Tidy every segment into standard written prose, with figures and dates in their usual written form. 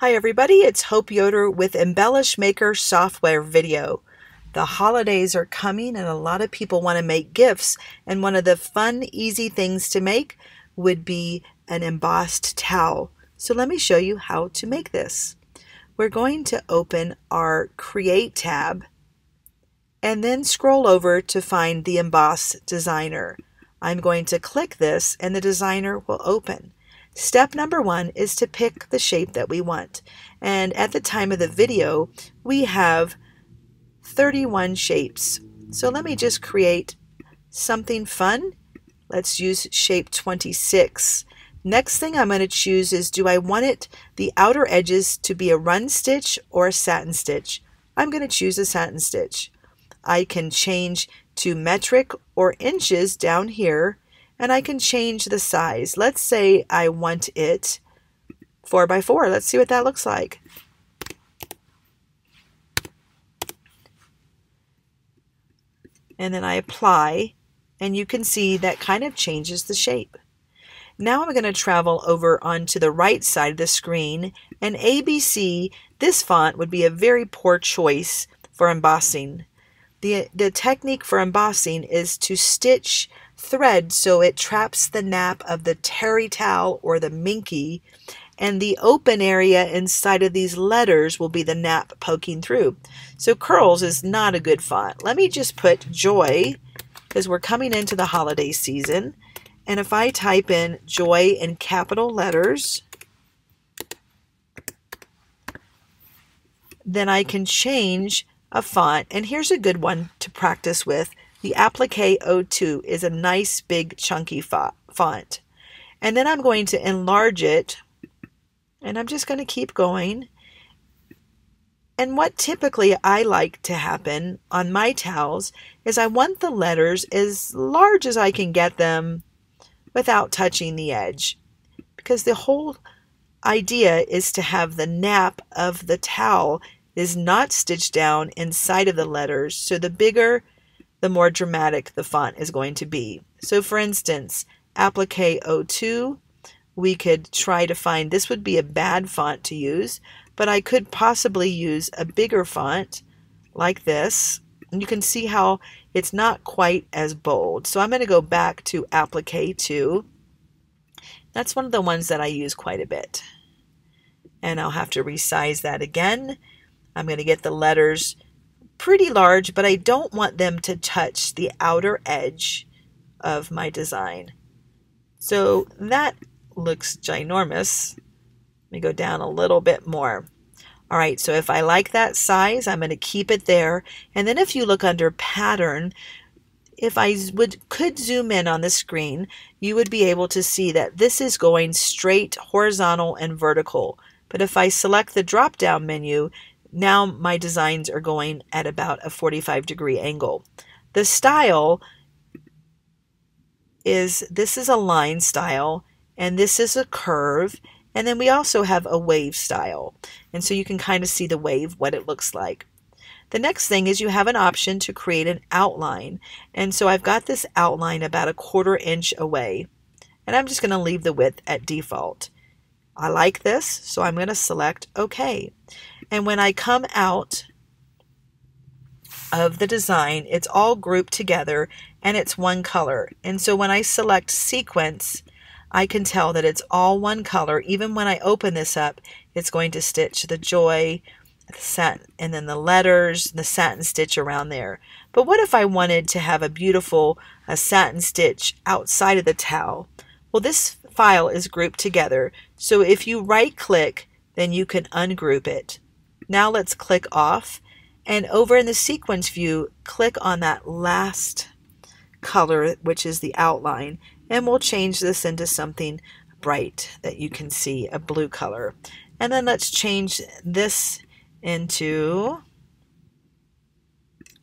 Hi everybody, it's Hope Yoder with Embellish Maker software video. The holidays are coming and a lot of people want to make gifts, and one of the fun, easy things to make would be an embossed towel. So let me show you how to make this. We're going to open our Create tab and then scroll over to find the Emboss designer. I'm going to click this and the designer will open. Step number 1 is to pick the shape that we want. And at the time of the video, we have 31 shapes. So let me just create something fun. Let's use shape 26. Next thing I'm going to choose is, do I want the outer edges to be a run stitch or a satin stitch? I'm going to choose a satin stitch. I can change to metric or inches down here, and I can change the size. Let's say I want it 4 by 4. Let's see what that looks like. And then I apply, and you can see that kind of changes the shape. Now I'm going to travel over onto the right side of the screen, and ABC, this font would be a very poor choice for embossing. The technique for embossing is to stitch thread so it traps the nap of the terry towel or the minky, and the open area inside of these letters will be the nap poking through. So curls is not a good font. Let me just put Joy, because we're coming into the holiday season, and if I type in Joy in capital letters, then I can change a font, and here's a good one to practice with. The Applique 02 is a nice big chunky font. And then I'm going to enlarge it, and I'm just going to keep going. And what typically I like to happen on my towels is I want the letters as large as I can get them without touching the edge, because the whole idea is to have the nap of the towel is not stitched down inside of the letters, so the bigger, the more dramatic the font is going to be. So for instance, Applique 02, we could try to find, this would be a bad font to use, but I could possibly use a bigger font like this. And you can see how it's not quite as bold. So I'm going to go back to Applique 2. That's one of the ones that I use quite a bit. And I'll have to resize that again. I'm going to get the letters pretty large, but I don't want them to touch the outer edge of my design. So that looks ginormous. Let me go down a little bit more. All right, so if I like that size, I'm going to keep it there. And then if you look under pattern, if I could zoom in on the screen, you would be able to see that this is going straight, horizontal, and vertical. But if I select the drop-down menu, now my designs are going at about a 45-degree angle. The style is, this is a line style, and this is a curve, and then we also have a wave style. And so you can kind of see the wave, what it looks like. The next thing is you have an option to create an outline. And so I've got this outline about a 1/4 inch away, and I'm just going to leave the width at default. I like this, so I'm going to select OK. And when I come out of the design, it's all grouped together and it's one color. And so when I select sequence, I can tell that it's all one color. Even when I open this up, it's going to stitch the Joy, the satin, and then the letters, the satin stitch around there. But what if I wanted to have a beautiful satin stitch outside of the towel? Well, this file is grouped together. So if you right click, then you can ungroup it. Now let's click off, and over in the sequence view, click on that last color, which is the outline, and we'll change this into something bright that you can see, a blue color. And then let's change this into,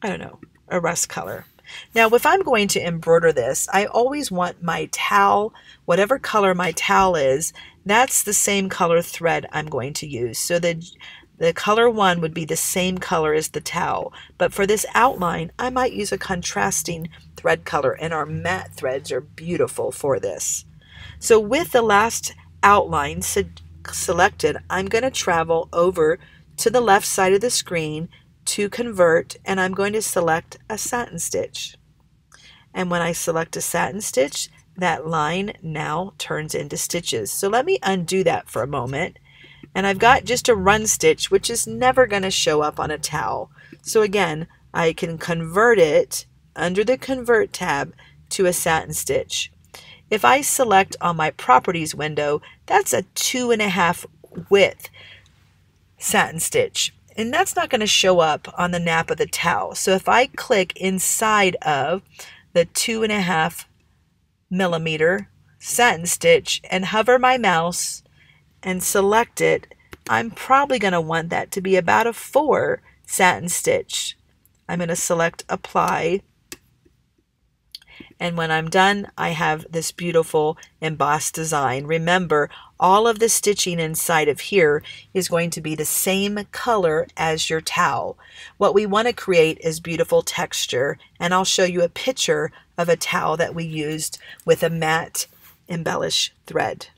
I don't know, a rust color. Now, if I'm going to embroider this, I always want my towel, whatever color my towel is, that's the same color thread I'm going to use. So the color 1 would be the same color as the towel. But for this outline, I might use a contrasting thread color, and our matte threads are beautiful for this. So with the last outline selected, I'm going to travel over to the left side of the screen to convert, and I'm going to select a satin stitch. And when I select a satin stitch, that line now turns into stitches. So let me undo that for a moment. And I've got just a run stitch, which is never going to show up on a towel. So again, I can convert it under the Convert tab to a satin stitch. If I select on my Properties window, that's a 2.5 width satin stitch. And that's not going to show up on the nap of the towel. So if I click inside of the 2.5 millimeter satin stitch and hover my mouse and select it, I'm probably going to want that to be about a 4 satin stitch. I'm going to select Apply. And when I'm done, I have this beautiful embossed design. Remember, all of the stitching inside of here is going to be the same color as your towel. What we want to create is beautiful texture, and I'll show you a picture of a towel that we used with a matte Embellish thread.